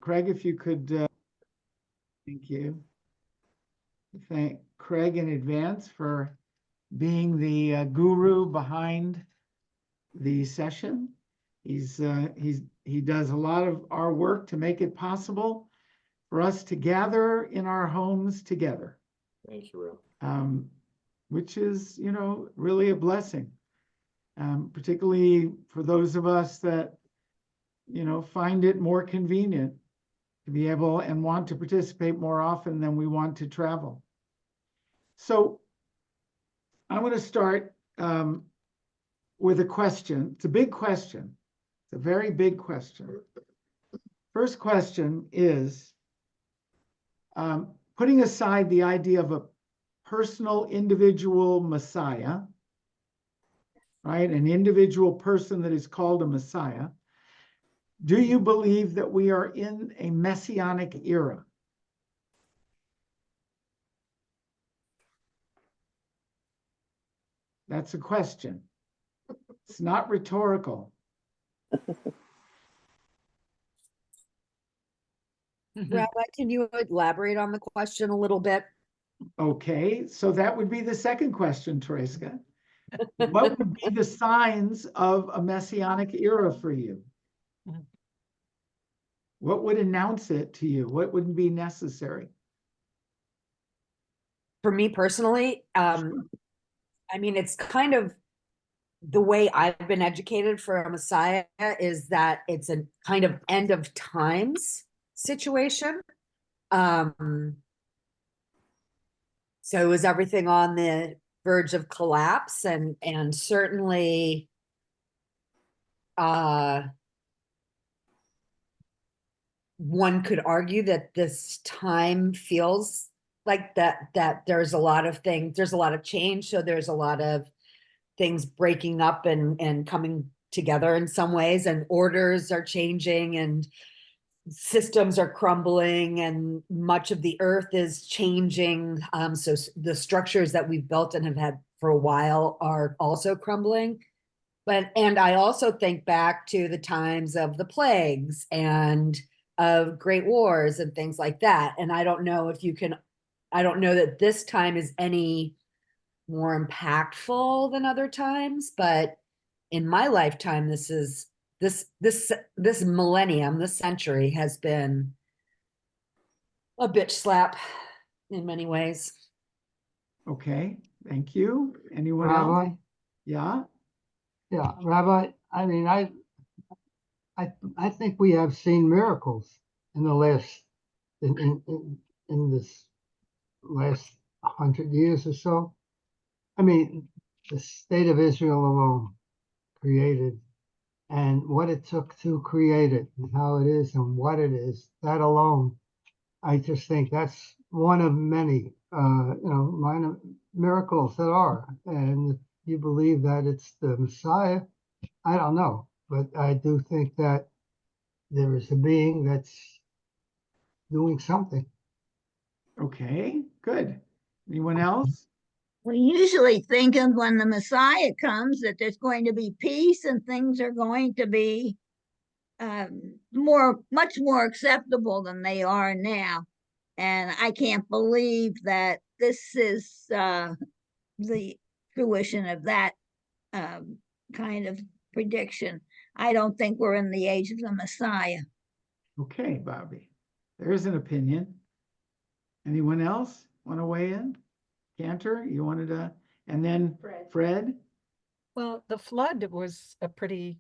Craig, if you could, thank you. Thank Craig in advance for being the guru behind the session. He does a lot of our work to make it possible for us to gather in our homes together. Thank you, Will. Which is, really a blessing, particularly for those of us that, find it more convenient to be able and want to participate more often than we want to travel. So I'm going to start with a question. It's a big question. It's a very big question. First question is, putting aside the idea of a personal individual Messiah, right? An individual person that is called a Messiah. Do you believe that we are in a messianic era? That's a question. It's not rhetorical. Rabbi, can you elaborate on the question a little bit? Okay, so that would be the second question, Tereska. What would be the signs of a messianic era for you? What would announce it to you? What would be necessary? For me personally, I mean, it's kind of the way I've been educated for a Messiah is that it's a kind of end of times situation. So is everything on the verge of collapse? And certainly one could argue that this time feels like that there's a lot of things, there's a lot of change. So there's a lot of things breaking up and coming together in some ways, and orders are changing and systems are crumbling and much of the earth is changing. So the structures that we've built and have had for a while are also crumbling. And I also think back to the times of the plagues and of great wars and things like that. And I don't know that this time is any more impactful than other times, but in my lifetime, this millennium, this century has been a bitch slap in many ways. Okay, thank you. Anyone Rabbi? else? Yeah. Yeah, Rabbi, I mean, I think we have seen miracles in the last in this last 100 years or so. I mean, the state of Israel alone created, and what it took to create it, and how it is, and what it is, that alone, I just think that's one of many, minor miracles that are. And if you believe that it's the Messiah, I don't know, but I do think that there is a being that's doing something. Okay, good. Anyone else? We usually think of when the Messiah comes that there's going to be peace and things are going to be much more acceptable than they are now. And I can't believe that this is the fruition of that kind of prediction. I don't think we're in the age of the Messiah. Okay, Bobby. There's an opinion. Anyone else want to weigh in? Cantor, you wanted to, and then Fred? Well, the flood was a pretty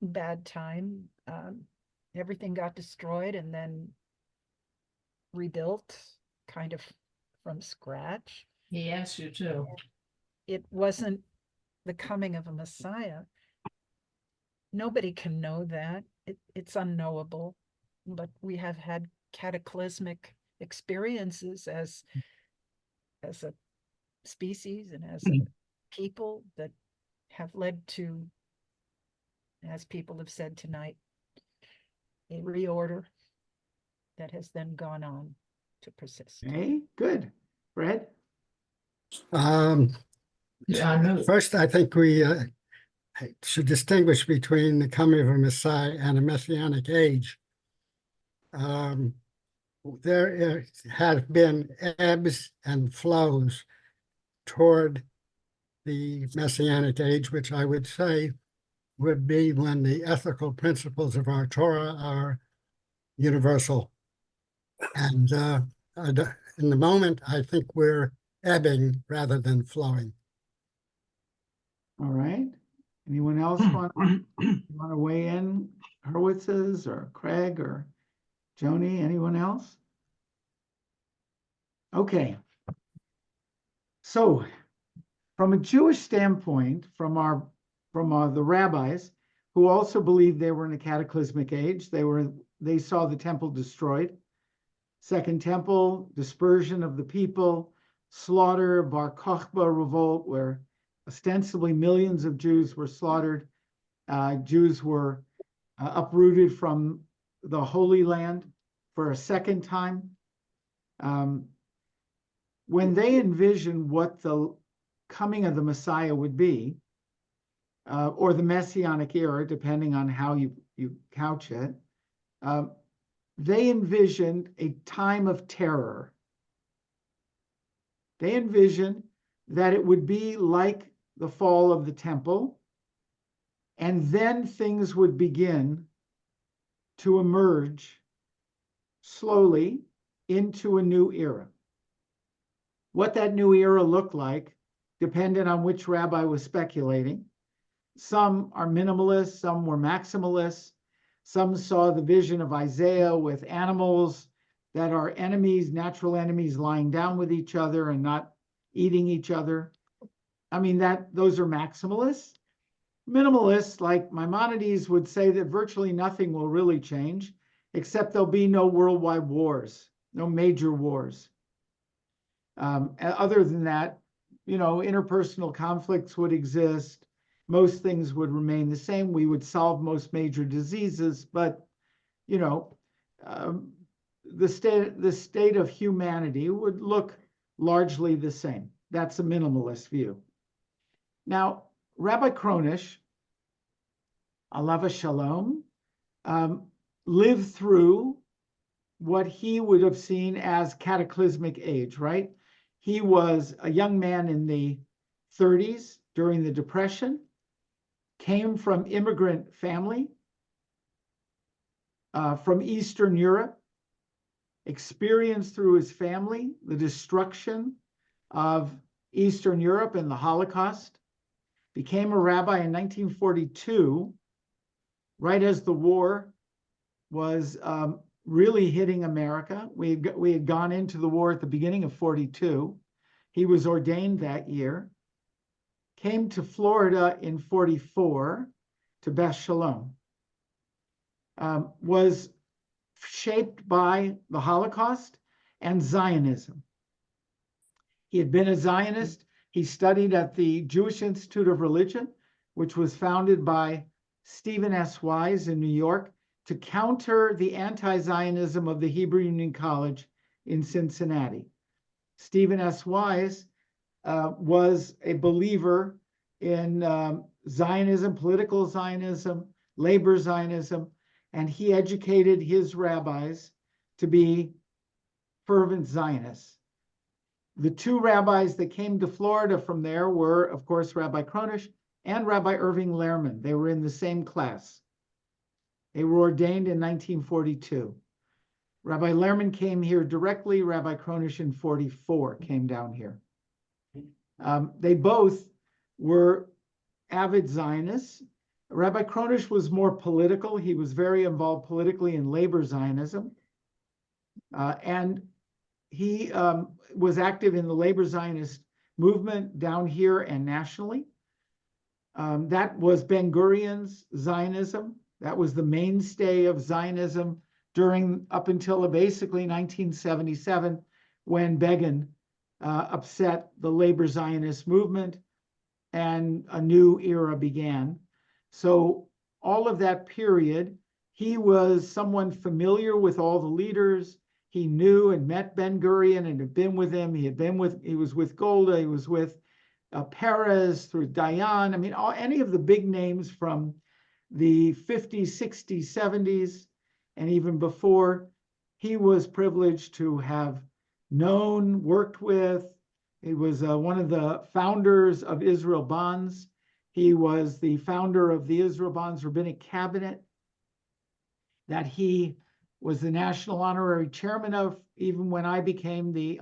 bad time. Everything got destroyed and then rebuilt kind of from scratch. He asked you to. It wasn't the coming of a Messiah. Nobody can know that. It's unknowable, but we have had cataclysmic experiences as a species and as a people that have led to, as people have said tonight, a reorder that has then gone on to persist. Okay, good. Fred? First, I think we should distinguish between the coming of a Messiah and a messianic age. there have been ebbs and flows toward the Messianic age, which I would say would be when the ethical principles of our Torah are universal. And in the moment, I think we're ebbing rather than flowing. All right. Anyone else want to weigh in? Hurwitz's or Craig or Joni? Anyone else? Okay. So, from a Jewish standpoint, from the rabbis who also believed they were in a cataclysmic age, they saw the temple destroyed. Second temple, dispersion of the people, slaughter, Bar Kokhba revolt, where ostensibly millions of Jews were slaughtered. Jews were uprooted from the Holy Land for a second time. When they envisioned what the coming of the Messiah would be, or the Messianic era, depending on how you couch it, they envisioned a time of terror. They envisioned that it would be like the fall of the temple, and then things would begin to emerge slowly into a new era. What that new era looked like depended on which rabbi was speculating. Some are minimalists, some were maximalists. Some saw the vision of Isaiah with animals that are enemies, natural enemies, lying down with each other and not eating each other. I mean, those are maximalists. Minimalists, like Maimonides, would say that virtually nothing will really change, except there'll be no worldwide wars, no major wars. Other than that, interpersonal conflicts would exist. Most things would remain the same. We would solve most major diseases, but the state of humanity would look largely the same. That's a minimalist view. Now, Rabbi Kronish, alav shalom, lived through what he would have seen as cataclysmic age, right? He was a young man in the 30s during the Depression, came from immigrant family from Eastern Europe, experienced through his family the destruction of Eastern Europe and the Holocaust, became a rabbi in 1942, right as the war was really hitting America. We had gone into the war at the beginning of 42. He was ordained that year, came to Florida in 44 to Beth Shalom, was shaped by the Holocaust and Zionism. He had been a Zionist. He studied at the Jewish Institute of Religion, which was founded by Stephen S. Wise in New York to counter the anti-Zionism of the Hebrew Union College in Cincinnati. Stephen S. Wise was a believer in Zionism, political Zionism, labor Zionism, and he educated his rabbis to be fervent Zionists. The two rabbis that came to Florida from there were, of course, Rabbi Kronish and Rabbi Irving Lehrman. They were in the same class. They were ordained in 1942. Rabbi Lehrman came here directly. Rabbi Kronish in 44 came down here. They both were avid Zionists. Rabbi Kronish was more political. He was very involved politically in labor Zionism. And he was active in the labor Zionist movement down here and nationally. That was Ben Gurion's Zionism. That was the mainstay of Zionism up until basically 1977, when Begin upset the labor Zionist movement and a new era began. So all of that period, he was someone familiar with all the leaders. He knew and met Ben Gurion and had been with him. He was with Golda. He was with Peres through Dayan. I mean, any of the big names from the 50s, 60s, 70s, and even before, he was privileged to have known, worked with. He was one of the founders of Israel Bonds. He was the founder of the Israel Bonds Rabbinic Cabinet that he was the national honorary chairman of, even when I became the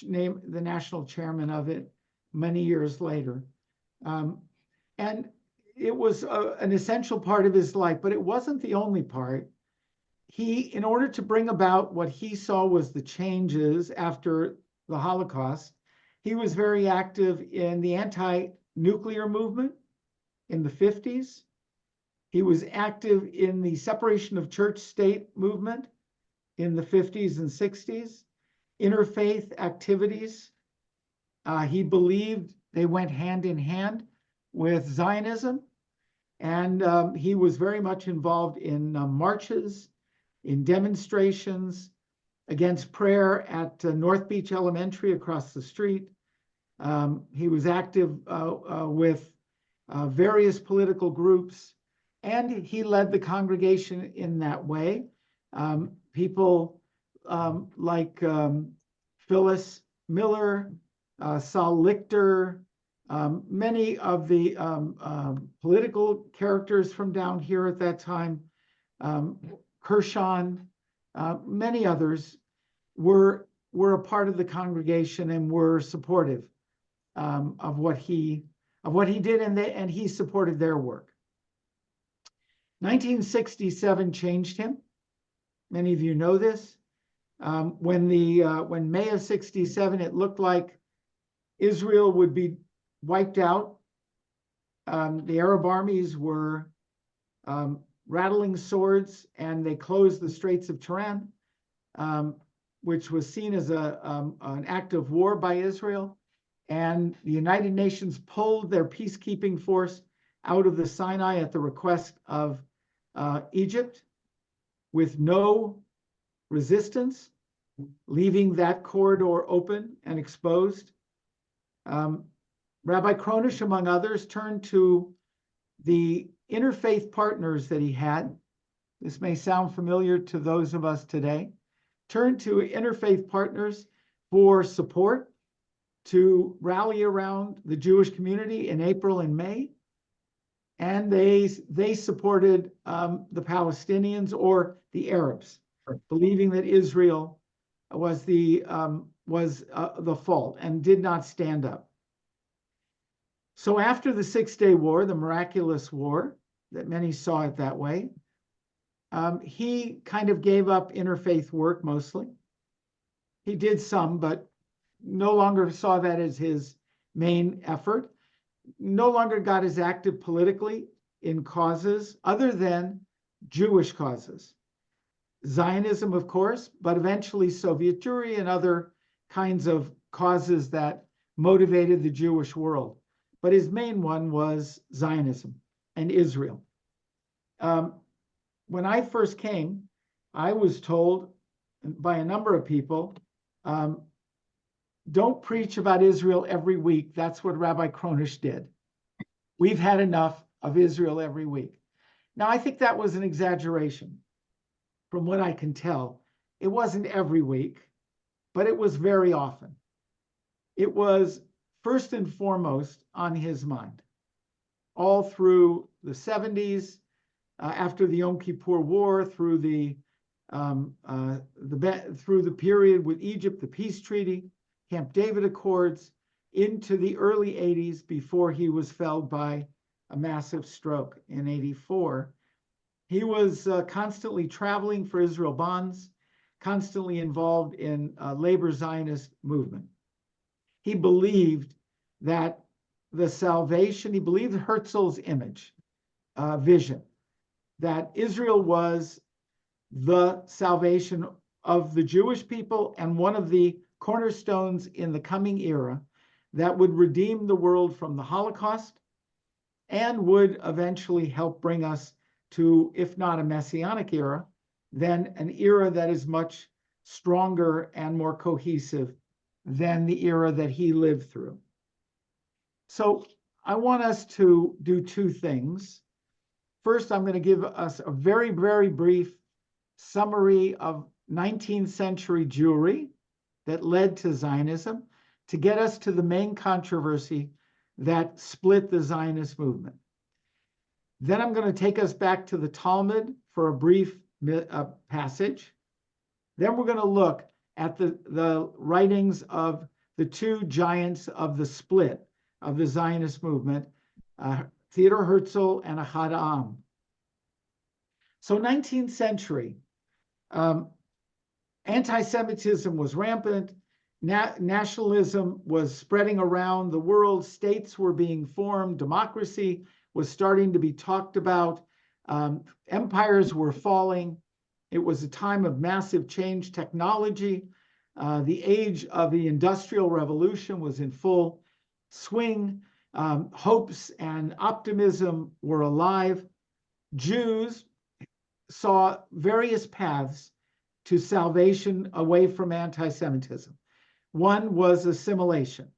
national chairman of it many years later. And it was an essential part of his life, but it wasn't the only part. He, in order to bring about what he saw was the changes after the Holocaust, he was very active in the anti-nuclear movement in the 50s. He was active in the separation of church-state movement in the 50s and 60s, interfaith activities. He believed they went hand in hand with Zionism, and he was very much involved in marches, in demonstrations against prayer at North Beach Elementary across the street. He was active with various political groups, and he led the congregation in that way. People like Phyllis Miller, Saul Lichter, many of the political characters from down here at that time, Kershaw, many others were a part of the congregation and were supportive of what he did, and he supported their work. 1967 changed him. Many of you know this. When May of '67, it looked like Israel would be wiped out. The Arab armies were rattling swords, and they closed the Straits of Tiran, which was seen as an act of war by Israel. And the United Nations pulled their peacekeeping force out of the Sinai at the request of Egypt with no resistance, leaving that corridor open and exposed. Rabbi Kronish, among others, turned to the interfaith partners that he had. This may sound familiar to those of us today. Turned to interfaith partners for support, to rally around the Jewish community in April and May. And they supported the Palestinians or the Arabs, believing that Israel was the fault and did not stand up. So after the Six-Day War, the miraculous war that many saw it that way, he kind of gave up interfaith work mostly. He did some, but no longer saw that as his main effort. No longer got as active politically in causes other than Jewish causes. Zionism, of course, but eventually Soviet Jewry and other kinds of causes that motivated the Jewish world. But his main one was Zionism and Israel. When I first came, I was told by a number of people, don't preach about Israel every week. That's what Rabbi Kronish did. We've had enough of Israel every week. Now, I think that was an exaggeration. From what I can tell, it wasn't every week, but it was very often. It was first and foremost on his mind. All through the 70s, after the Yom Kippur War, through the period with Egypt, the peace treaty, Camp David Accords, into the early 80s before he was felled by a massive stroke in '84. He was constantly traveling for Israel Bonds, constantly involved in labor Zionist movement. He believed that the salvation, he believed Herzl's image, vision, that Israel was the salvation of the Jewish people and one of the cornerstones in the coming era that would redeem the world from the Holocaust and would eventually help bring us to, if not a messianic era, then an era that is much stronger and more cohesive than the era that he lived through. So I want us to do two things. First, I'm going to give us a very, very brief summary of 19th century Jewry that led to Zionism to get us to the main controversy that split the Zionist movement. Then I'm going to take us back to the Talmud for a brief passage. Then we're going to look at the writings of the two giants of the split of the Zionist movement, Theodor Herzl and Ahad Ha'am. So 19th century, anti-Semitism was rampant, nationalism was spreading around the world, states were being formed, democracy was starting to be talked about, empires were falling. It was a time of massive change, technology. The age of the Industrial Revolution was in full swing. Hopes and optimism were alive. Jews saw various paths to salvation away from anti-Semitism. One was assimilation,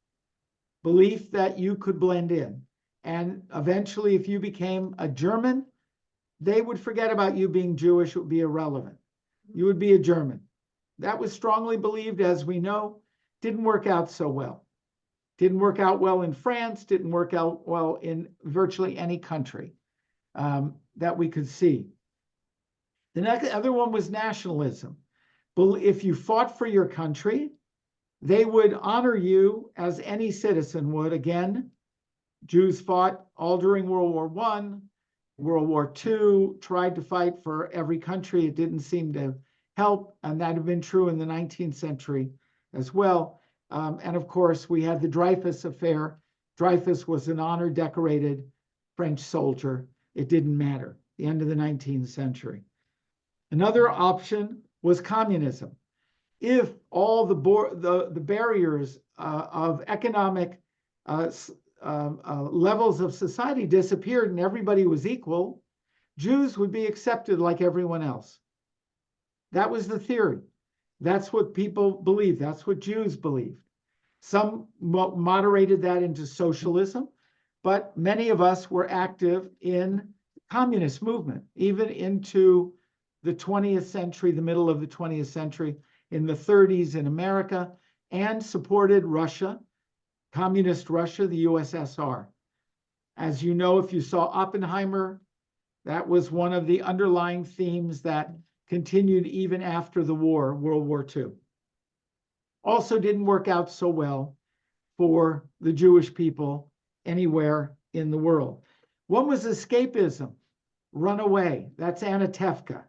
belief that you could blend in. And eventually, if you became a German, they would forget about you being Jewish. It would be irrelevant. You would be a German. That was strongly believed, as we know, didn't work out so well. Didn't work out well in France, didn't work out well in virtually any country that we could see. The other one was nationalism. If you fought for your country, they would honor you as any citizen would. Again, Jews fought all during World War I, World War II, tried to fight for every country. It didn't seem to help, and that had been true in the 19th century as well. And of course, we had the Dreyfus affair. Dreyfus was an honored, decorated French soldier. It didn't matter, the end of the 19th century. Another option was communism. If all the barriers of economic levels of society disappeared and everybody was equal, Jews would be accepted like everyone else. That was the theory. That's what people believed. That's what Jews believed. Some moderated that into socialism, but many of us were active in the communist movement, even into the 20th century, the middle of the 20th century, in the 30s in America, and supported Russia, communist Russia, the USSR. As you know, if you saw Oppenheimer, that was one of the underlying themes that continued even after the war, World War II. Also didn't work out so well for the Jewish people anywhere in the world. One was escapism, run away. That's Anatevka.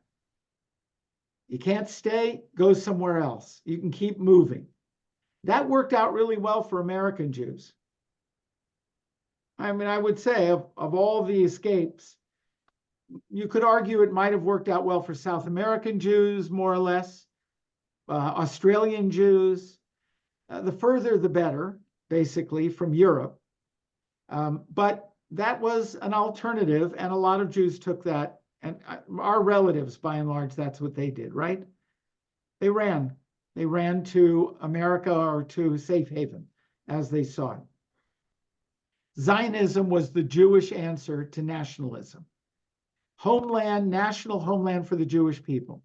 You can't stay, go somewhere else. You can keep moving. That worked out really well for American Jews. I mean, I would say of all the escapes, you could argue it might have worked out well for South American Jews, more or less, Australian Jews, the further the better, basically, from Europe. But that was an alternative, and a lot of Jews took that, and our relatives, by and large, that's what they did, right? They ran. They ran to America or to safe haven, as they saw it. Zionism was the Jewish answer to nationalism. Homeland, national homeland for the Jewish people.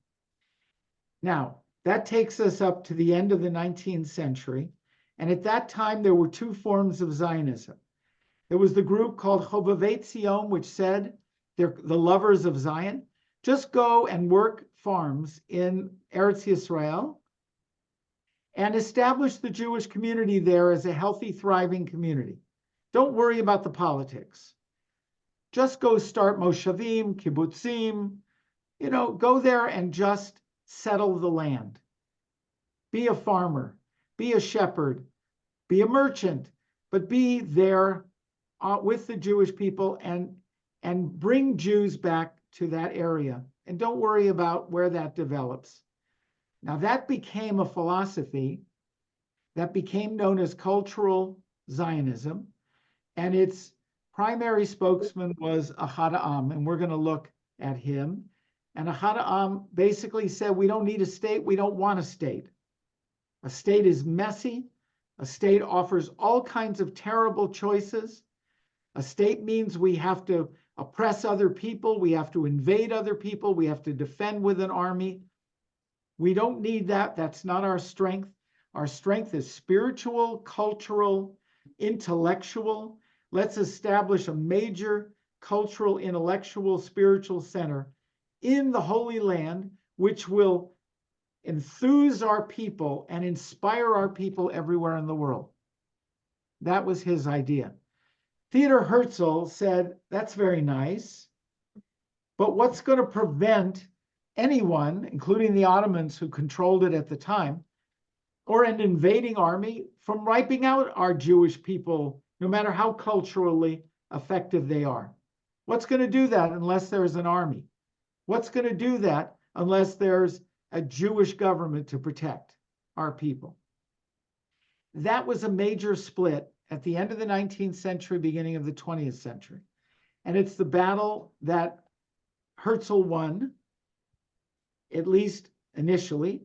Now, that takes us up to the end of the 19th century. And at that time, there were two forms of Zionism. There was the group called Chovevei Zion, which said, they're the lovers of Zion, just go and work farms in Eretz Yisrael and establish the Jewish community there as a healthy, thriving community. Don't worry about the politics. Just go start moshavim, kibbutzim, go there and just settle the land. Be a farmer, be a shepherd, be a merchant, but be there with the Jewish people and bring Jews back to that area. And don't worry about where that develops. Now that became a philosophy that became known as cultural Zionism, and its primary spokesman was Ahad Ha'am, and we're going to look at him. And Ahad Ha'am basically said, we don't need a state, we don't want a state. A state is messy. A state offers all kinds of terrible choices. A state means we have to oppress other people. We have to invade other people. We have to defend with an army. We don't need that. That's not our strength. Our strength is spiritual, cultural, intellectual. Let's establish a major cultural, intellectual, spiritual center in the Holy Land, which will enthuse our people and inspire our people everywhere in the world. That was his idea. Theodor Herzl said, that's very nice, but what's going to prevent anyone, including the Ottomans who controlled it at the time, or an invading army from wiping out our Jewish people, no matter how culturally effective they are? What's going to do that unless there's an army? What's going to do that unless there's a Jewish government to protect our people? That was a major split at the end of the 19th century, beginning of the 20th century. And it's the battle that Herzl won, at least initially,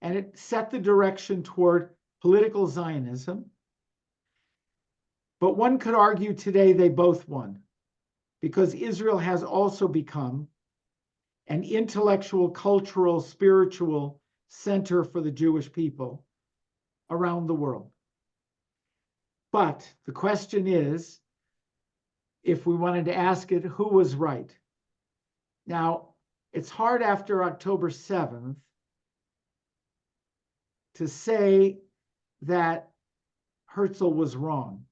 and it set the direction toward political Zionism. But one could argue today they both won, because Israel has also become an intellectual, cultural, spiritual center for the Jewish people around the world. But the question is, if we wanted to ask it, who was right? Now, it's hard after October 7th to say that Herzl was wrong.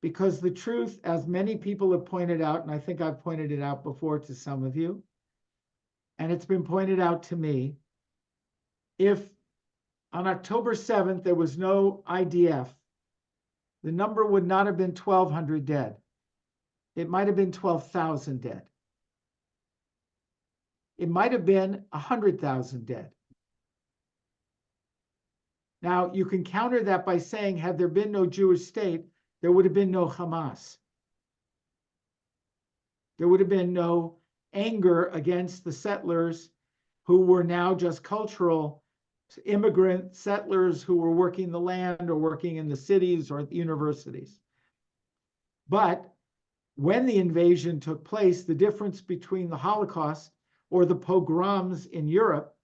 Because the truth, as many people have pointed out, and I think I've pointed it out before to some of you, and it's been pointed out to me, if on October 7th there was no IDF, the number would not have been 1,200 dead. It might have been 12,000 dead. It might have been 100,000 dead. Now, you can counter that by saying, had there been no Jewish state, there would have been no Hamas. There would have been no anger against the settlers who were now just cultural immigrant settlers who were working the land or working in the cities or at the universities. But when the invasion took place, the difference between the Holocaust or the pogroms in Europe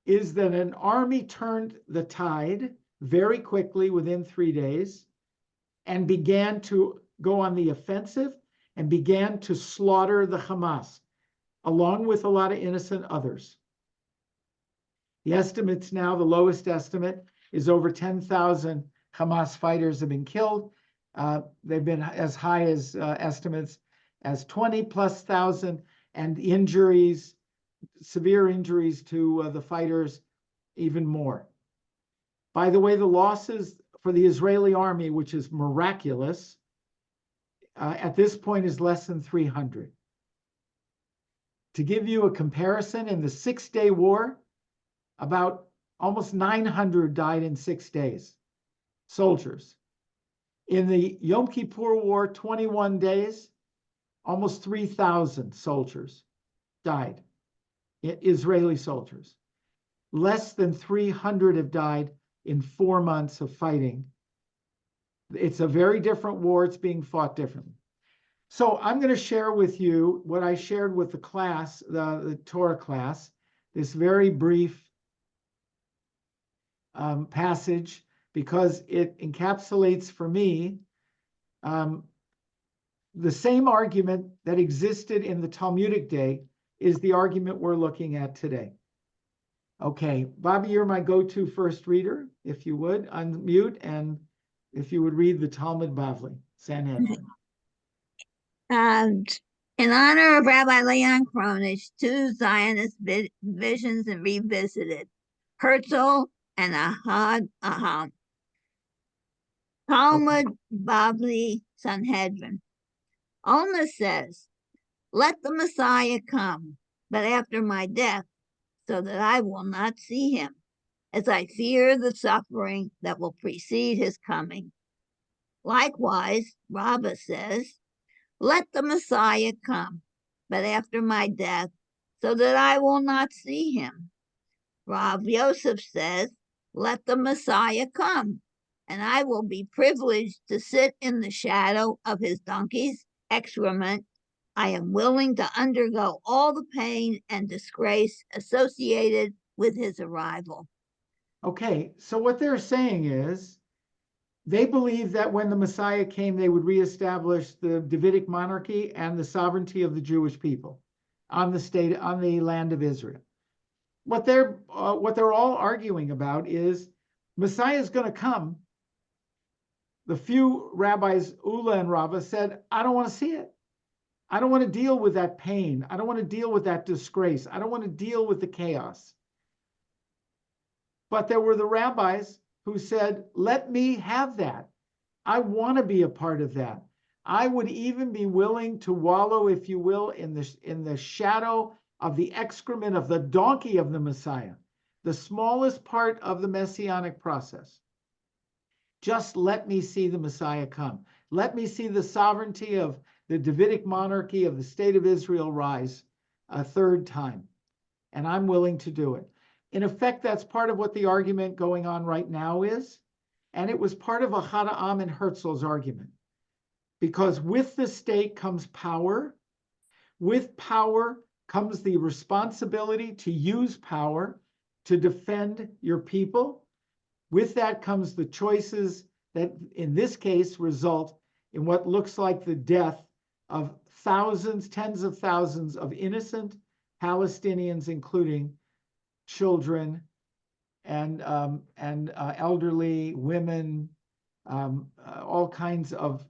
is that an army turned the tide very quickly within 3 days and began to go on the offensive and began to slaughter the Hamas, along with a lot of innocent others. The estimates now, the lowest estimate, is over 10,000 Hamas fighters have been killed. They've been as high as estimates as 20,000+, and injuries, severe injuries to the fighters, even more. By the way, the losses for the Israeli army, which is miraculous, at this point is less than 300. To give you a comparison, in the 6-day war, about almost 900 died in 6 days, soldiers. In the Yom Kippur War, 21 days, almost 3,000 soldiers died, Israeli soldiers. Less than 300 have died in 4 months of fighting. It's a very different war. It's being fought differently. So I'm going to share with you what I shared with the class, the Torah class, this very brief passage, because it encapsulates for me the same argument that existed in the Talmudic day is the argument we're looking at today. Okay, Bobby, you're my go-to first reader. If you would, unmute, and if you would read the Talmud Bavli, Sanhedrin. And in honor of Rabbi Leon Kronish, 2 Zionist visions and revisited, Herzl and Ahad Aham. Talmud Bavli Sanhedrin. Alma says, let the Messiah come, but after my death, so that I will not see him, as I fear the suffering that will precede his coming. Likewise, Rabbah says, let the Messiah come, but after my death, so that I will not see him. Rav Yosef says, let the Messiah come, and I will be privileged to sit in the shadow of his donkeys excrement, I am willing to undergo all the pain and disgrace associated with his arrival. Okay, so what they're saying is they believe that when the Messiah came, they would reestablish the Davidic monarchy and the sovereignty of the Jewish people on the land of Israel. What they're all arguing about is Messiah is going to come. The few rabbis, Ula and Rava, said, I don't want to see it. I don't want to deal with that pain. I don't want to deal with that disgrace. I don't want to deal with the chaos. But there were the rabbis who said, let me have that. I want to be a part of that. I would even be willing to wallow, if you will, in the shadow of the excrement of the donkey of the Messiah, the smallest part of the messianic process. Just let me see the Messiah come. Let me see the sovereignty of the Davidic monarchy of the state of Israel rise a third time. And I'm willing to do it. In effect, that's part of what the argument going on right now is. And it was part of Ahad Ha'am and Herzl's argument. Because with the state comes power. With power comes the responsibility to use power to defend your people. With that comes the choices that, in this case, result in what looks like the death of thousands, tens of thousands of innocent Palestinians, including children and elderly women, all kinds of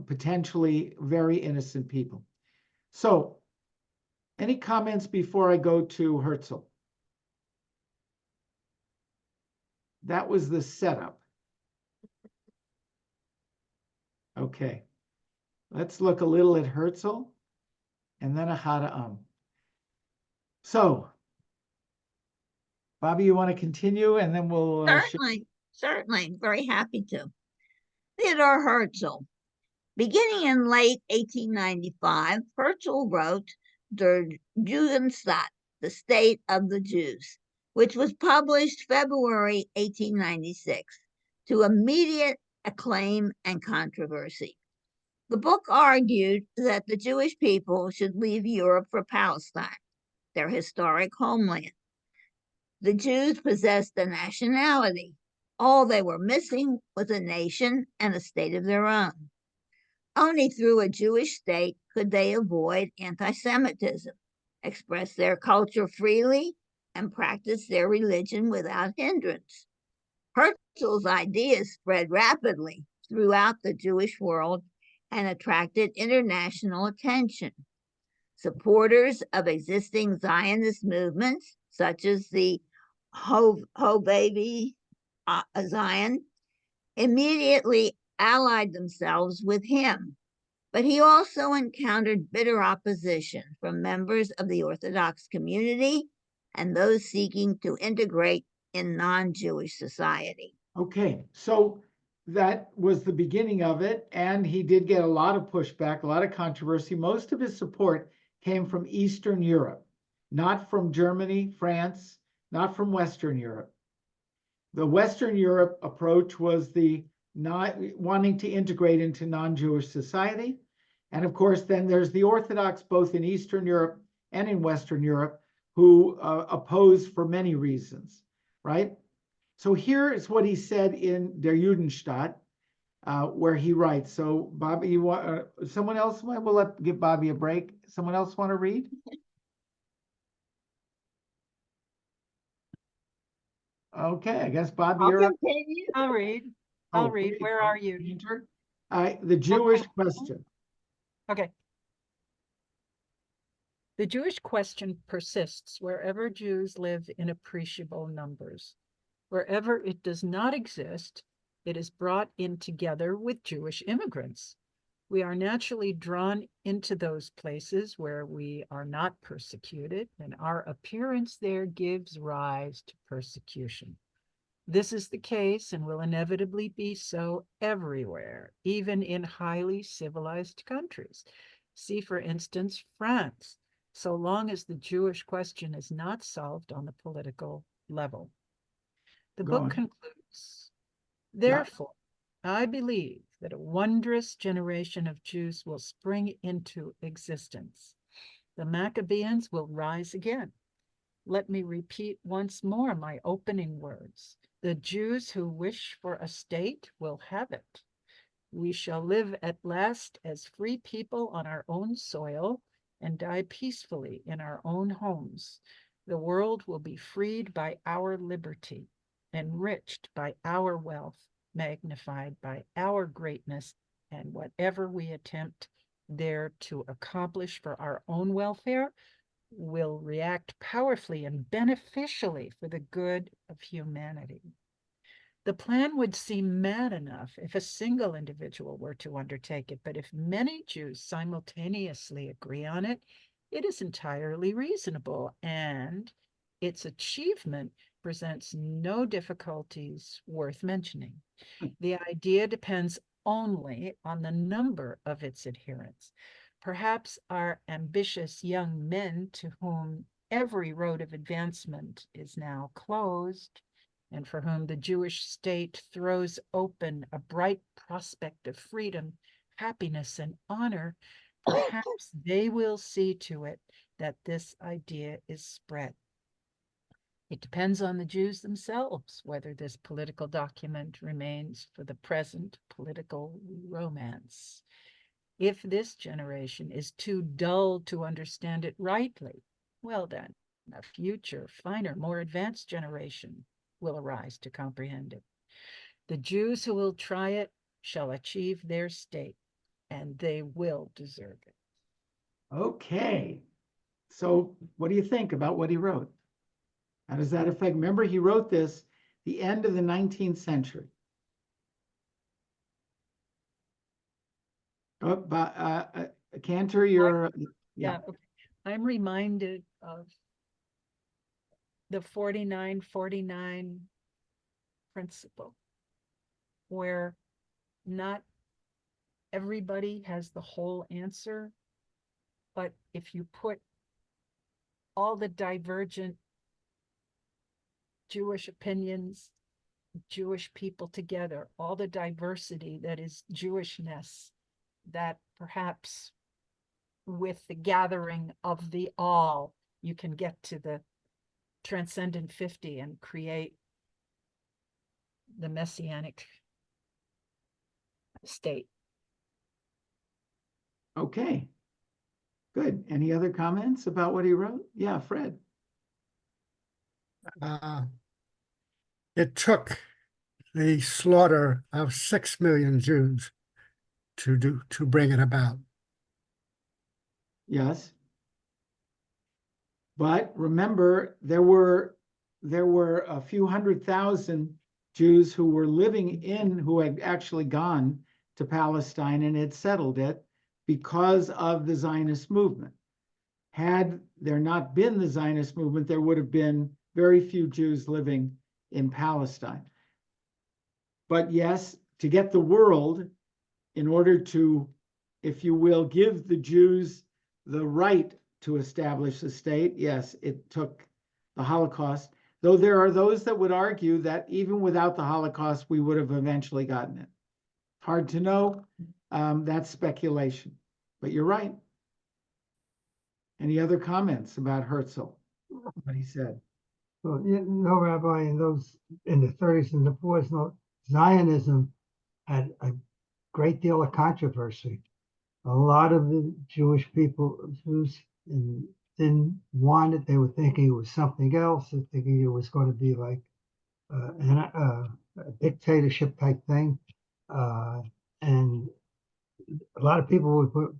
potentially very innocent people. So, any comments before I go to Herzl? That was the setup. Okay, let's look a little at Herzl and then Ahad Ha'am. So, Bobby, you want to continue and then we'll... Certainly, very happy to. Theodor Herzl. Beginning in late 1895, Herzl wrote Der Judenstaat, the State of the Jews, which was published February 1896, to immediate acclaim and controversy. The book argued that the Jewish people should leave Europe for Palestine, their historic homeland. The Jews possessed a nationality. All they were missing was a nation and a state of their own. Only through a Jewish state could they avoid anti-Semitism, express their culture freely, and practice their religion without hindrance. Herzl's ideas spread rapidly throughout the Jewish world and attracted international attention. Supporters of existing Zionist movements, such as the Baby Zion, immediately allied themselves with him, but he also encountered bitter opposition from members of the Orthodox community and those seeking to integrate in non-Jewish society. Okay, so that was the beginning of it, and he did get a lot of pushback, a lot of controversy. Most of his support came from Eastern Europe, not from Germany, France, not from Western Europe. The Western Europe approach was the not wanting to integrate into non-Jewish society. And of course, then there's the Orthodox, both in Eastern Europe and in Western Europe, who oppose for many reasons, right? So here is what he said in Der Judenstaat, where he writes. So Bobby, you want someone else? We'll give Bobby a break. Someone else want to read? Okay, I guess Bobby, I'll you're up. continue. I'll read. I'll read. Where are you? The Jewish question. Okay. The Jewish question persists wherever Jews live in appreciable numbers. Wherever it does not exist, it is brought in together with Jewish immigrants. We are naturally drawn into those places where we are not persecuted, and our appearance there gives rise to persecution. This is the case and will inevitably be so everywhere, even in highly civilized countries. See, for instance, France, so long as the Jewish question is not solved on the political level. The book concludes, therefore, I believe that a wondrous generation of Jews will spring into existence. The Maccabeans will rise again. Let me repeat once more my opening words. The Jews who wish for a state will have it. We shall live at last as free people on our own soil and die peacefully in our own homes. The world will be freed by our liberty, enriched by our wealth, magnified by our greatness, and whatever we attempt there to accomplish for our own welfare will react powerfully and beneficially for the good of humanity. The plan would seem mad enough if a single individual were to undertake it, but if many Jews simultaneously agree on it, it is entirely reasonable, and its achievement presents no difficulties worth mentioning. The idea depends only on the number of its adherents. Perhaps our ambitious young men, to whom every road of advancement is now closed, and for whom the Jewish state throws open a bright prospect of freedom, happiness, and honor, perhaps they will see to it that this idea is spread. It depends on the Jews themselves whether this political document remains for the present political romance. If this generation is too dull to understand it rightly, well then, a future, finer, more advanced generation will arise to comprehend it. The Jews who will try it shall achieve their state, and they will deserve it. Okay. So what do you think about what he wrote? How does that affect? Remember, he wrote this the end of the 19th century. Oh, but Cantor, you're Yeah. Okay. I'm reminded of the 49-49 principle, where not everybody has the whole answer, but if you put all the divergent Jewish opinions, Jewish people together, all the diversity that is Jewishness, that perhaps with the gathering of the all, you can get to the transcendent 50 and create the messianic state. okay. Good. Any other comments about what he wrote? Yeah, Fred. It took the slaughter of 6 million Jews to bring it about. Yes. But remember, there were a few 100,000 Jews who were living who had actually gone to Palestine and had settled it because of the Zionist movement. Had there not been the Zionist movement, there would have been very few Jews living in Palestine. But yes, to get the world, in order to, if you will, give the Jews the right to establish a state, yes, it took the Holocaust, though there are those that would argue that even without the Holocaust, we would have eventually gotten it. Hard to know. That's speculation, but you're right. Any other comments about Herzl, what he said? Well, Rabbi, in the 30s and the 40s, Zionism had a great deal of controversy. A lot of the Jewish people, Jews, didn't want it. They were thinking it was something else. They were thinking it was going to be like a dictatorship type thing. And a lot of people were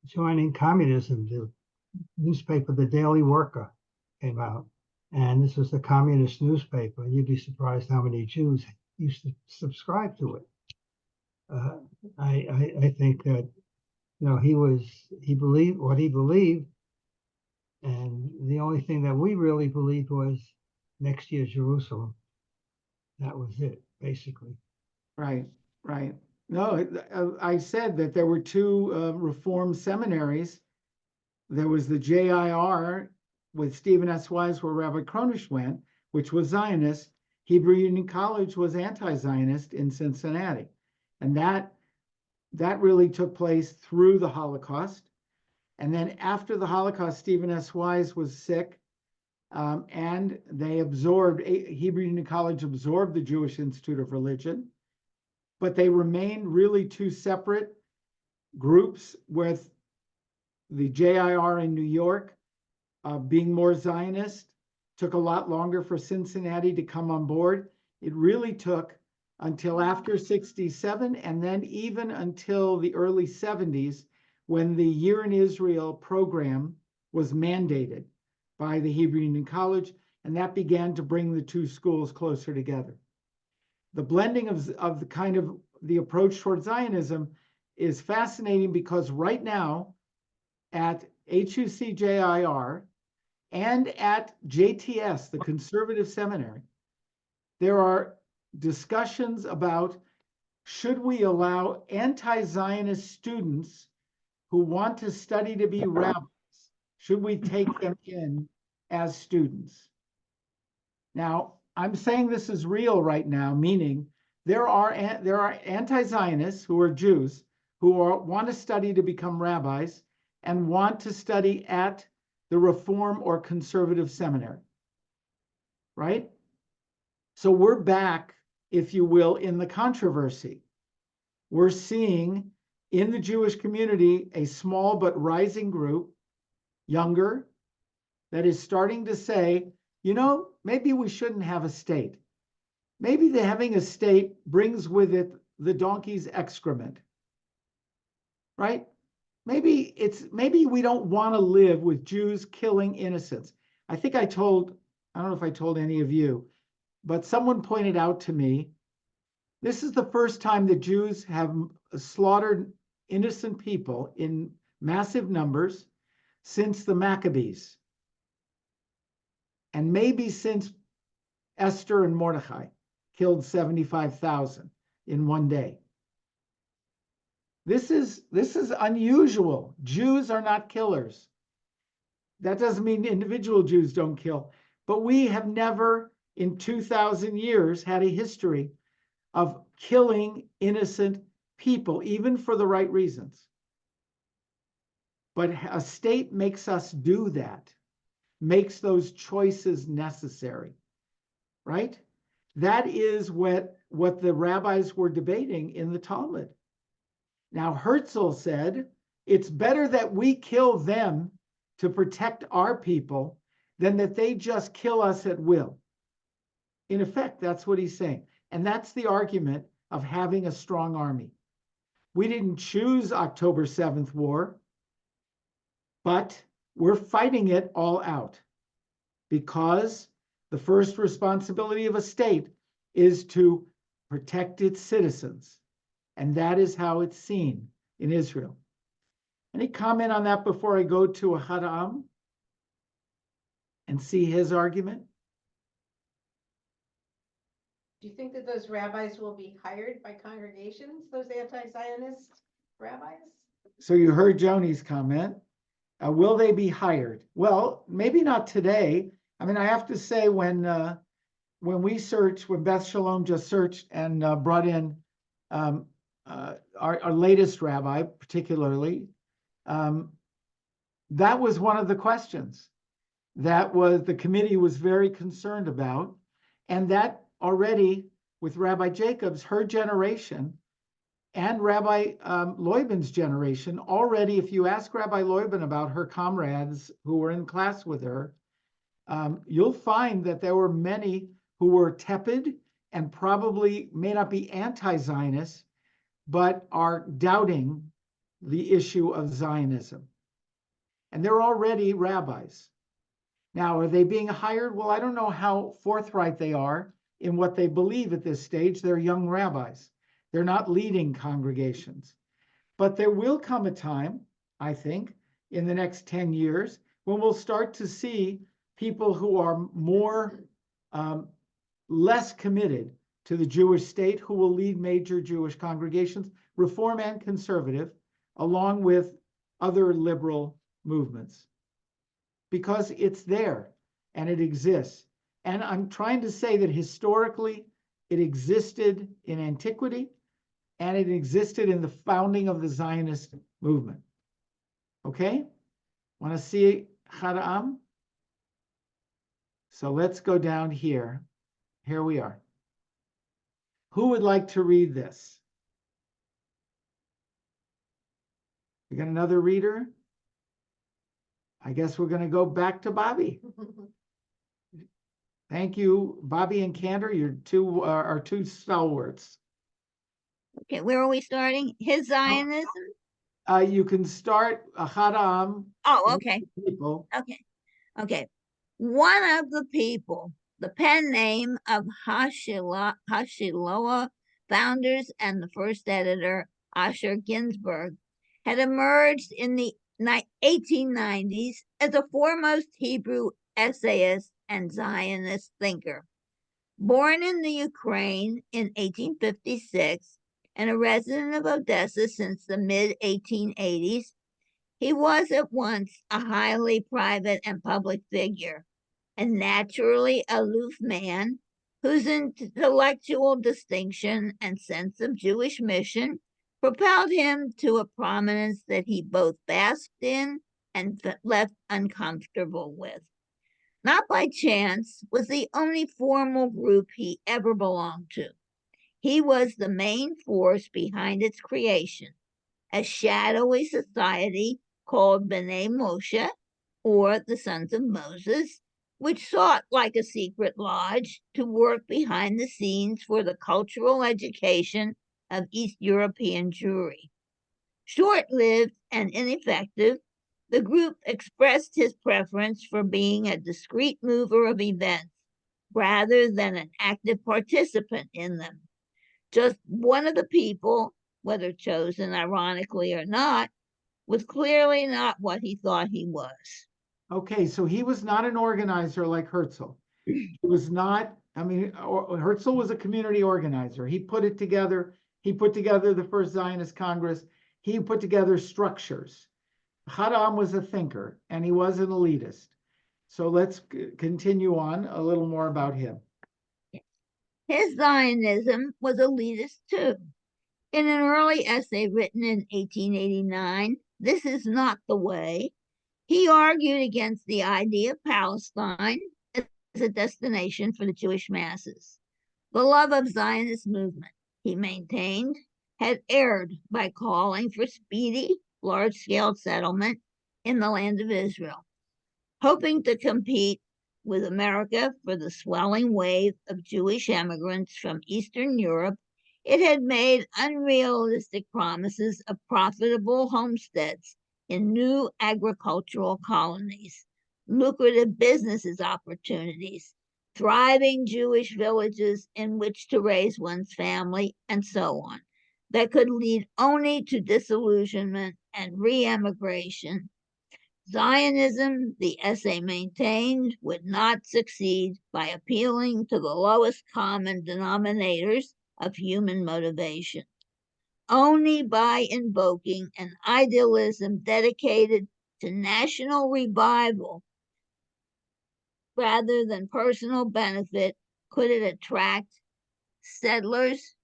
joining communism. The newspaper, The Daily Worker, came out. And this was the communist newspaper. And you'd be surprised how many Jews used to subscribe to it. I think that, he believed what he believed. And the only thing that we really believed was next year Jerusalem. That was it, basically. Right. No, I said that there were two Reform seminaries. There was the JIR with Stephen S. Wise, where Rabbi Kronish went, which was Zionist. Hebrew Union College was anti-Zionist in Cincinnati. And that really took place through the Holocaust. And then after the Holocaust, Stephen S. Wise was sick, and they Hebrew Union College absorbed the Jewish Institute of Religion, but they remained really two separate groups, with the JIR in New York being more Zionist. Took a lot longer for Cincinnati to come on board. It really took until after 67, and then even until the early 70s, when the Year in Israel program was mandated by the Hebrew Union College, and that began to bring the two schools closer together. The blending of the kind of the approach towards Zionism is fascinating, because right now at HUC-JIR and at JTS, the conservative seminary, there are discussions about, should we allow anti-Zionist students who want to study to be rabbis? Should we take them in as students? Now, I'm saying this is real right now, meaning there are anti-Zionists who are Jews who want to study to become rabbis and want to study at the Reform or Conservative seminary, right? So we're back, if you will, in the controversy. We're seeing in the Jewish community a small but rising group, younger, that is starting to say, maybe we shouldn't have a state. Maybe having a state brings with it the donkey's excrement, right? Maybe we don't want to live with Jews killing innocents. I don't know if I told any of you, but someone pointed out to me, this is the first time that Jews have slaughtered innocent people in massive numbers since the Maccabees, and maybe since Esther and Mordecai killed 75,000 in one day. This is unusual. Jews are not killers. That doesn't mean individual Jews don't kill, but we have never in 2,000 years had a history of killing innocent people, even for the right reasons. But a state makes us do that, makes those choices necessary, right? That is what the rabbis were debating in the Talmud. Now, Herzl said, it's better that we kill them to protect our people than that they just kill us at will. In effect, that's what he's saying. And that's the argument of having a strong army. We didn't choose October 7th war, but we're fighting it all out, because the first responsibility of a state is to protect its citizens. And that is how it's seen in Israel. Any comment on that before I go to Ahad Am and see his argument? Do you think that those rabbis will be hired by congregations, those anti-Zionist rabbis? So you heard Joni's comment. Will they be hired? Well, maybe not today. I mean, I have to say, when Beth Shalom just searched and brought in our latest rabbi, particularly, that was one of the questions that the committee was very concerned about, and that already with Rabbi Jacobs, her generation, and Rabbi Leubin's generation, already, if you ask Rabbi Leubin about her comrades who were in class with her, you'll find that there were many who were tepid and probably may not be anti-Zionist, but are doubting the issue of Zionism. And they're already rabbis. Now, are they being hired? Well, I don't know how forthright they are in what they believe at this stage. They're young rabbis. They're not leading congregations. But there will come a time, I think, in the next 10 years, when we'll start to see people who are less committed to the Jewish state, who will lead major Jewish congregations, Reform and Conservative, along with other liberal movements. Because it's there and it exists. And I'm trying to say that historically it existed in antiquity, and it existed in the founding of the Zionist movement. Okay? Want to see Hadam? So let's go down here. Here we are. Who would like to read this? We got another reader? I guess we're going to go back to Bobby. Thank you, Bobby and Cantor. You're our two stalwarts. Okay, where are we starting? His Zionism? You can start Hadam. Oh, okay. People. Okay. One of the people, the pen name of Hashiloah founders and the first editor, Asher Ginsburg, had emerged in the 1890s as a foremost Hebrew essayist and Zionist thinker. Born in the Ukraine in 1856 and a resident of Odessa since the mid-1880s, he was at once a highly private and public figure, a naturally aloof man whose intellectual distinction and sense of Jewish mission propelled him to a prominence that he both basked in and left uncomfortable with. Not by chance was the only formal group he ever belonged to. He was the main force behind its creation, a shadowy society called B'nai Moshe, or the Sons of Moses, which sought, like a secret lodge, to work behind the scenes for the cultural education of East European Jewry. Short-lived and ineffective, the group expressed his preference for being a discreet mover of events rather than an active participant in them. Just one of the people, whether chosen ironically or not, was clearly not what he thought he was. Okay, so he was not an organizer like Herzl. He was not, Herzl was a community organizer. He put it together. He put together the first Zionist Congress. He put together structures. Hadam was a thinker, and he was an elitist. So let's continue on a little more about him. His Zionism was elitist too. In an early essay written in 1889, "This is not the way," he argued against the idea of Palestine as a destination for the Jewish masses. The love of Zionist movement, he maintained, had erred by calling for speedy, large-scale settlement in the land of Israel, hoping to compete with America for the swelling wave of Jewish immigrants from Eastern Europe. It had made unrealistic promises of profitable homesteads in new agricultural colonies, lucrative businesses opportunities, thriving Jewish villages in which to raise one's family, and so on, that could lead only to disillusionment and re-emigration. Zionism, the essay maintained, would not succeed by appealing to the lowest common denominators of human motivation. Only by invoking an idealism dedicated to national revival rather than personal benefit could it attract settlers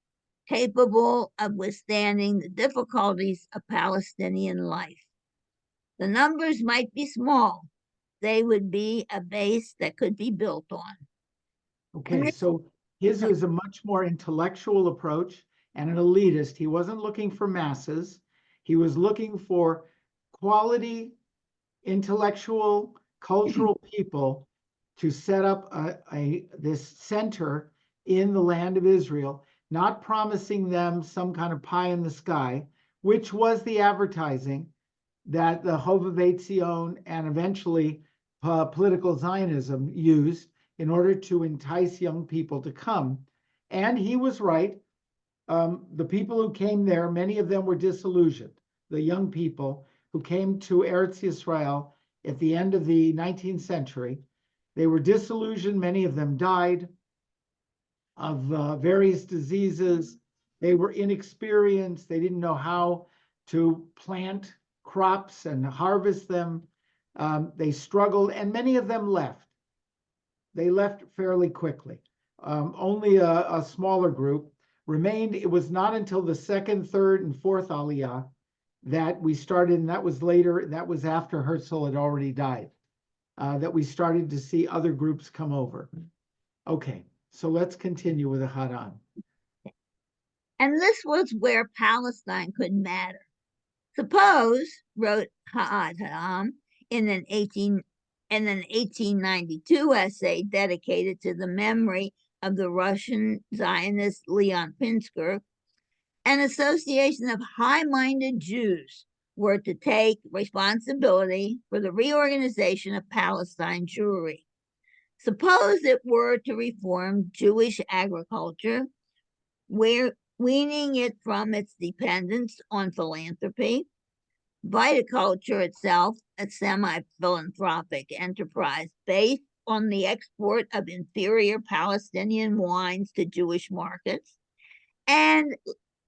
capable of withstanding the difficulties of Palestinian life. The numbers might be small. They would be a base that could be built on. Okay, so his was a much more intellectual approach and an elitist. He wasn't looking for masses. He was looking for quality, intellectual, cultural people to set up this center in the land of Israel, not promising them some kind of pie in the sky, which was the advertising that the Hovevei Zion and eventually political Zionism used in order to entice young people to come. And he was right. The people who came there, many of them were disillusioned. The young people who came to Eretz Yisrael at the end of the 19th century, they were disillusioned. Many of them died of various diseases. They were inexperienced. They didn't know how to plant crops and harvest them. They struggled, and many of them left. They left fairly quickly. Only a smaller group remained. It was not until the second, third, and fourth Aliyah that we started, and that was later, that was after Herzl had already died, that we started to see other groups come over. Okay, so let's continue with the Haran. And this was where Palestine could matter. Suppose, wrote Ha'ad Ha'am in an 1892 essay dedicated to the memory of the Russian Zionist Leon Pinsker, an association of high-minded Jews were to take responsibility for the reorganization of Palestine Jewry. Suppose it were to reform Jewish agriculture, weaning it from its dependence on philanthropy, viticulture itself a semi-philanthropic enterprise based on the export of inferior Palestinian wines to Jewish markets, and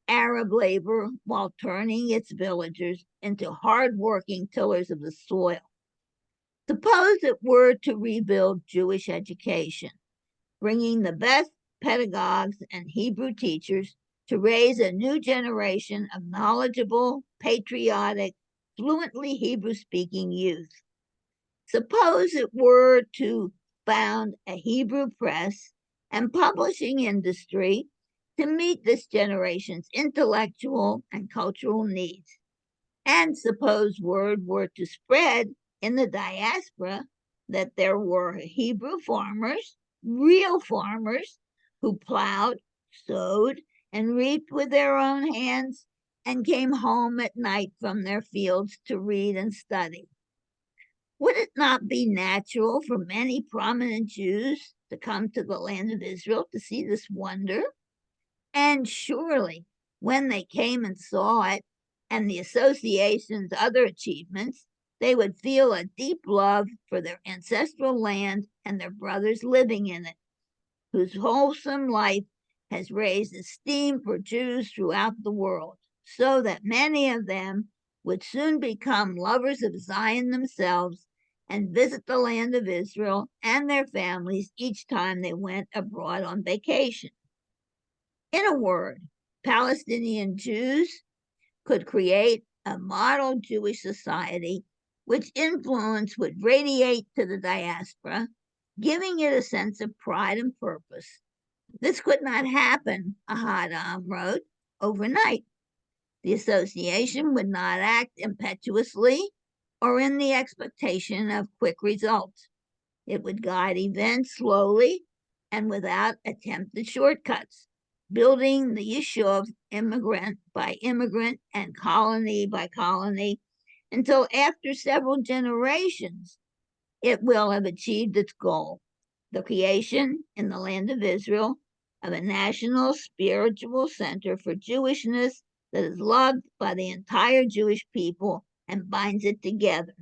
Arab labor while turning its villagers into hard-working tillers of the soil. Suppose it were to rebuild Jewish education, bringing the best pedagogues and Hebrew teachers to raise a new generation of knowledgeable, patriotic, fluently Hebrew-speaking youth. Suppose it were to found a Hebrew press and publishing industry to meet this generation's intellectual and cultural needs. And suppose word were to spread in the diaspora that there were Hebrew farmers, real farmers, who plowed, sowed, and reaped with their own hands and came home at night from their fields to read and study. Would it not be natural for many prominent Jews to come to the land of Israel to see this wonder? And surely, when they came and saw it and the association's other achievements, they would feel a deep love for their ancestral land and their brothers living in it, whose wholesome life has raised esteem for Jews throughout the world, so that many of them would soon become lovers of Zion themselves and visit the land of Israel and their families each time they went abroad on vacation. In a word, Palestinian Jews could create a model Jewish society which influence would radiate to the diaspora, giving it a sense of pride and purpose. This could not happen, Ahad wrote, overnight. The association would not act impetuously or in the expectation of quick results. It would guide events slowly and without attempted shortcuts, building the Yishuv immigrant by immigrant and colony by colony until after several generations, it will have achieved its goal, the creation in the land of Israel of a national spiritual center for Jewishness that is loved by the entire Jewish people and binds it together.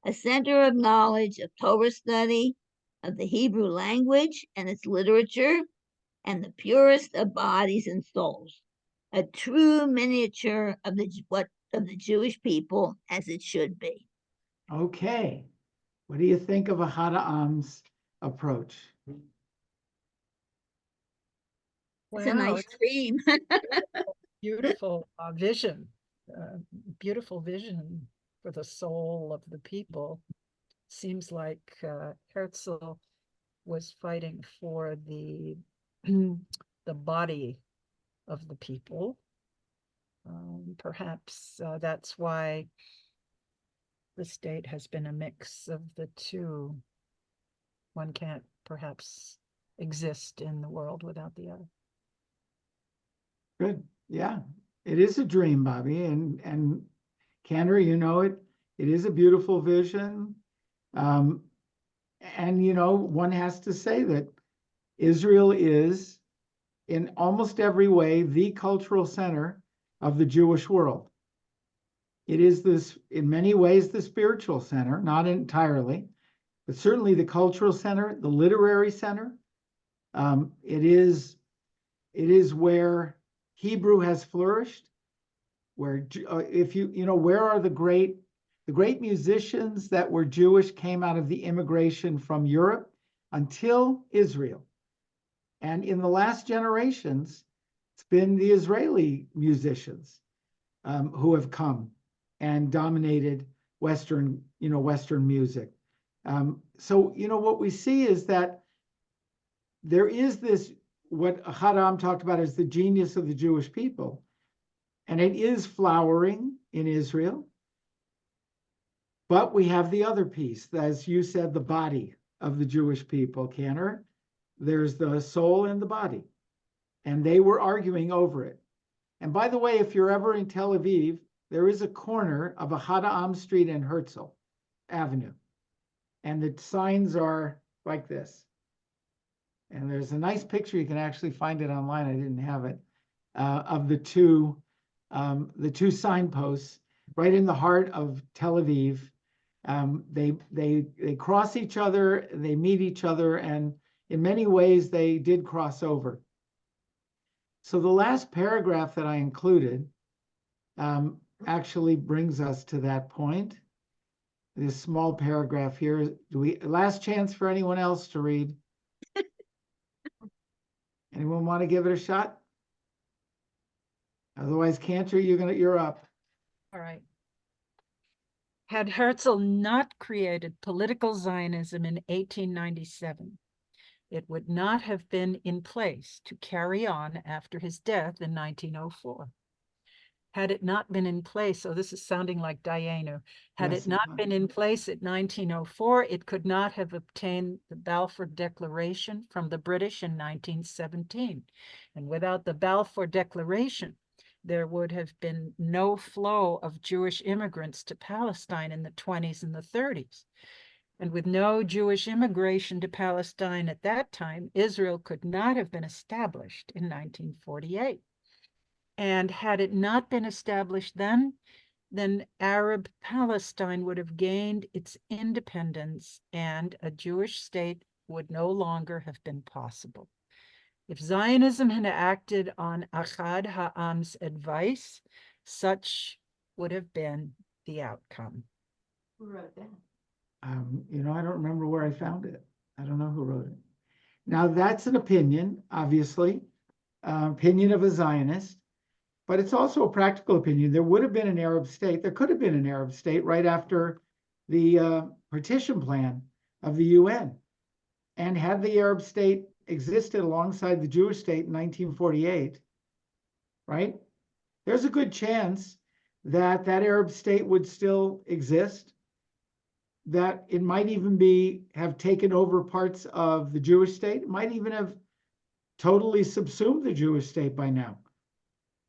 A center of knowledge, of Torah study, of the Hebrew language and its literature, and the purest of bodies and souls. A true miniature of the Jewish people as it should be. Okay, what do you think of Ahad Ha'am's approach? It's a nice dream. Beautiful vision, beautiful vision for the soul of the people. Seems like Herzl was fighting for the the body of the people. Perhaps that's why the state has been a mix of the two. One can't perhaps exist in the world without the other. Good. Yeah, it is a dream, Bobby, and Cantor, you know it. It is a beautiful vision, and one has to say that Israel is, in almost every way, the cultural center of the Jewish world. It is this, in many ways, the spiritual center, not entirely, but certainly the cultural center, the literary center. It is where Hebrew has flourished, where where are the great musicians that were Jewish came out of the immigration from Europe until Israel. And in the last generations, It's been the Israeli musicians who have come and dominated Western music. So, what we see is that there is this, what Hadam talked about as the genius of the Jewish people, and it is flowering in Israel. But we have the other piece, as you said, the body of the Jewish people, Cantor. There's the soul and the body, and they were arguing over it. And by the way, if you're ever in Tel Aviv, there is a corner of Ahad Ha'am Street and Herzl Avenue, and the signs are like this. And there's a nice picture, you can actually find it online, I didn't have it, of the two signposts right in the heart of Tel Aviv. They cross each other, they meet each other, and in many ways they did cross over. So the last paragraph that I included actually brings us to that point. This small paragraph here. Last chance for anyone else to read? Anyone want to give it a shot? Otherwise, Cantor, you're up. All right. Had Herzl not created political Zionism in 1897, it would not have been in place to carry on after his death in 1904. Had it not been in place, so this is sounding like Dayenu, had Yes, it not been in place at 1904, it could not have obtained the Balfour Declaration from the British in 1917. And without the Balfour Declaration, there would have been no flow of Jewish immigrants to Palestine in the 20s and the 30s. And with no Jewish immigration to Palestine at that time, Israel could not have been established in 1948. And had it not been established then Arab Palestine would have gained its independence and a Jewish state would no longer have been possible. If Zionism had acted on Ahad Ha'am's advice, such would have been the outcome. Who wrote that? I don't remember where I found it. I don't know who wrote it. Now, that's an opinion, obviously, opinion of a Zionist, but it's also a practical opinion. There would have been an Arab state. There could have been an Arab state right after the partition plan of the UN. And had the Arab state existed alongside the Jewish state in 1948, right? There's a good chance that that Arab state would still exist, that it might even have taken over parts of the Jewish state. It might even have totally subsumed the Jewish state by now.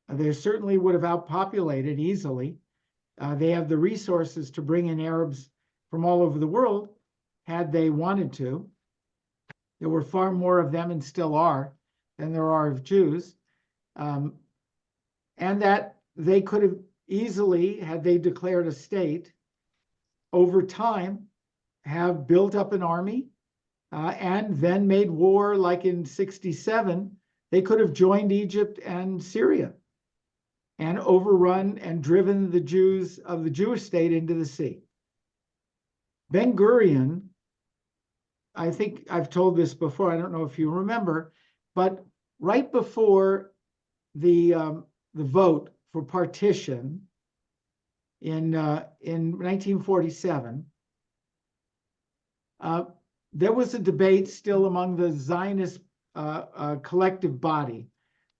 They certainly would have outpopulated easily. They have the resources to bring in Arabs from all over the world had they wanted to. There were far more of them and still are than there are of Jews. And that they could have easily, had they declared a state, over time have built up an army and then made war like in 67. They could have joined Egypt and Syria and overrun and driven the Jews of the Jewish state into the sea. Ben Gurion, I think I've told this before, I don't know if you remember, but right before the vote for partition in 1947, there was a debate still among the Zionist collective body,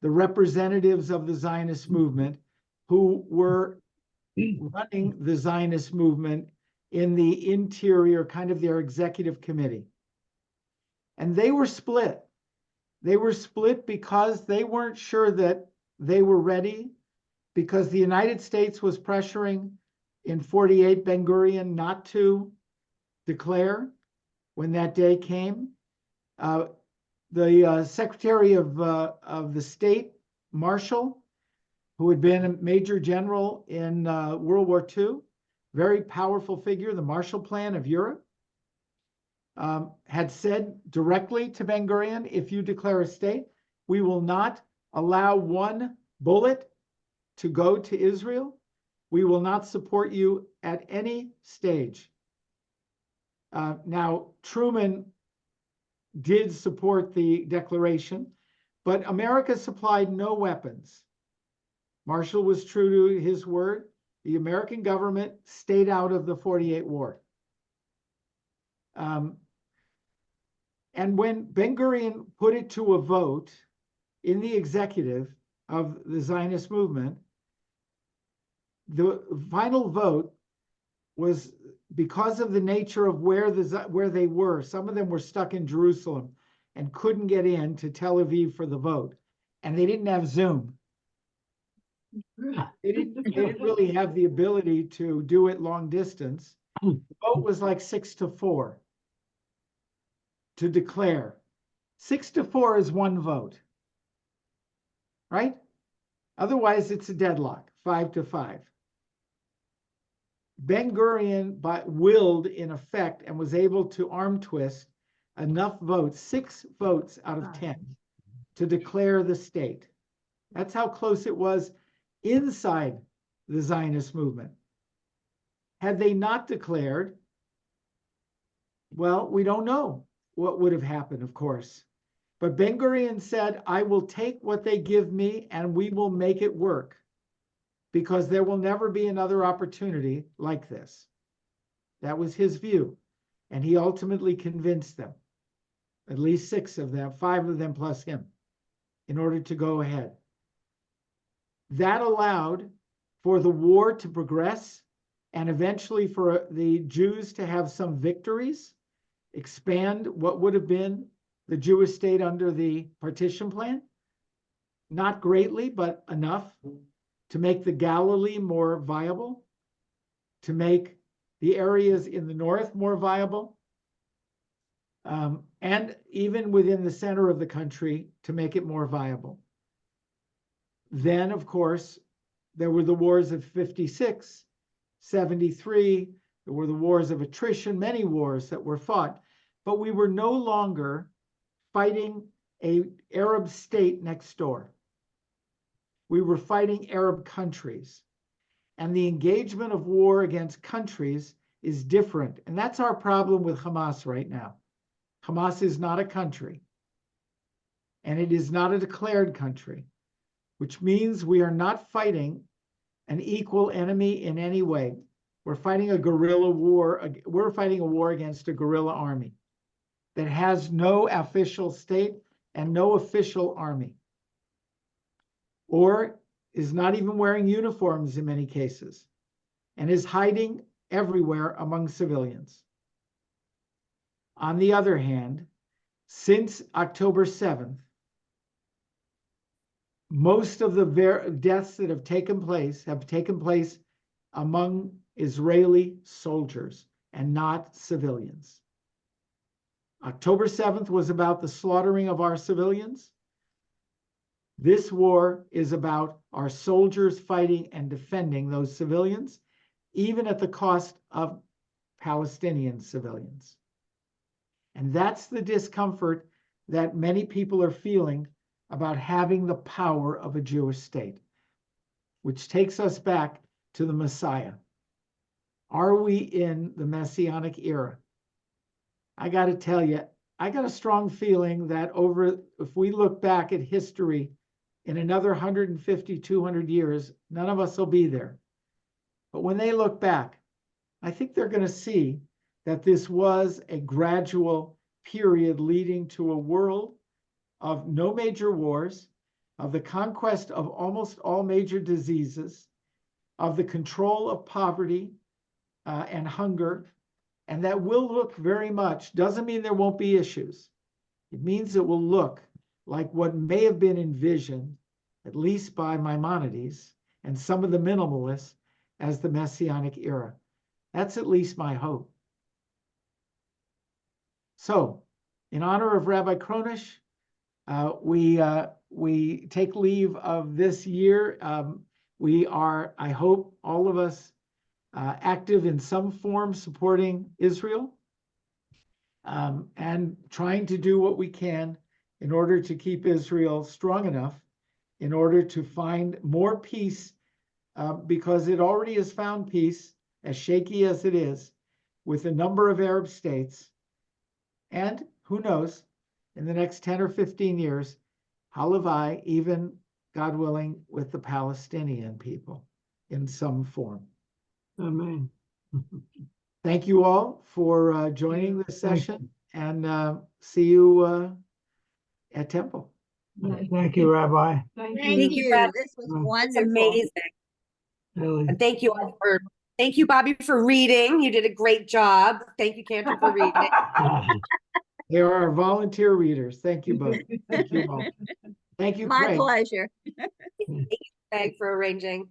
the representatives of the Zionist movement who were running the Zionist movement in the interior, kind of their executive committee. And they were split. They were split because they weren't sure that they were ready, because the United States was pressuring in 48 Ben Gurion not to declare when that day came. The Secretary of the State, Marshall, who had been a major general in World War II, very powerful figure, the Marshall Plan of Europe, had said directly to Ben Gurion, if you declare a state, we will not allow one bullet to go to Israel. We will not support you at any stage. Now, Truman did support the declaration, But America supplied no weapons. Marshall was true to his word. The American government stayed out of the 48 war. And when Ben-Gurion put it to a vote in the executive of the Zionist movement, the final vote was, because of the nature of where they were, some of them were stuck in Jerusalem and couldn't get in to Tel Aviv for the vote. And they didn't have Zoom. They didn't really have the ability to do it long distance. The vote was like 6-4 to declare. 6-4 is one vote, right? Otherwise, it's a deadlock, 5-5. Ben-Gurion willed, in effect, and was able to arm twist enough votes, 6 votes out of 10, to declare the state. That's how close it was inside the Zionist movement. Had they not declared, well, we don't know what would have happened, of course. But Ben-Gurion said, I will take what they give me and we will make it work, because there will never be another opportunity like this. That was his view. And he ultimately convinced them, at least 6 of them, 5 of them plus him, in order to go ahead. That allowed for the war to progress and eventually for the Jews to have some victories, expand what would have been the Jewish state under the partition plan. Not greatly, but enough to make the Galilee more viable, to make the areas in the north more viable, and even within the center of the country to make it more viable. Then, of course, there were the wars of 56, 73, there were the wars of attrition, many wars that were fought, but we were no longer fighting an Arab state next door. We were fighting Arab countries. And the engagement of war against countries is different. And that's our problem with Hamas right now. Hamas is not a country. And it is not a declared country, which means we are not fighting an equal enemy in any way. We're fighting a guerrilla war. We're fighting a war against a guerrilla army that has no official state and no official army, or is not even wearing uniforms in many cases, and is hiding everywhere among civilians. On the other hand, since October 7th, most of the deaths that have taken place among Israeli soldiers and not civilians. October 7th was about the slaughtering of our civilians. This war is about our soldiers fighting and defending those civilians, even at the cost of Palestinian civilians. And that's the discomfort that many people are feeling about having the power of a Jewish state, which takes us back to the Messiah. Are we in the Messianic era? I got to tell you, I got a strong feeling that if we look back at history in another 150, 200 years, none of us will be there. But when they look back, I think they're going to see that this was a gradual period leading to a world of no major wars, of the conquest of almost all major diseases, of the control of poverty and hunger. And that will look very much, doesn't mean there won't be issues. It means it will look like what may have been envisioned, at least by Maimonides and some of the minimalists, as the Messianic era. That's at least my hope. So, in honor of Rabbi Kronish, we take leave of this year. We are, I hope, all of us active in some form supporting Israel and trying to do what we can in order to keep Israel strong enough, in order to find more peace, because it already has found peace, as shaky as it is, with a number of Arab states. And who knows, in the next 10 or 15 years, halavai, even, God willing, with the Palestinian people in some form. Amen. Thank you all for joining this Thank session, and see you at Temple. Thank you, Rabbi. Thank you, you. Rabbi. This was It's It's wonderful. amazing. Really. And thank you, Bobby, for reading. You did a great job. Thank you, Cantor, for reading. They are our volunteer readers. Thank you both. Thank you all. Thank you, My Craig. pleasure. Thank you, Greg, for arranging.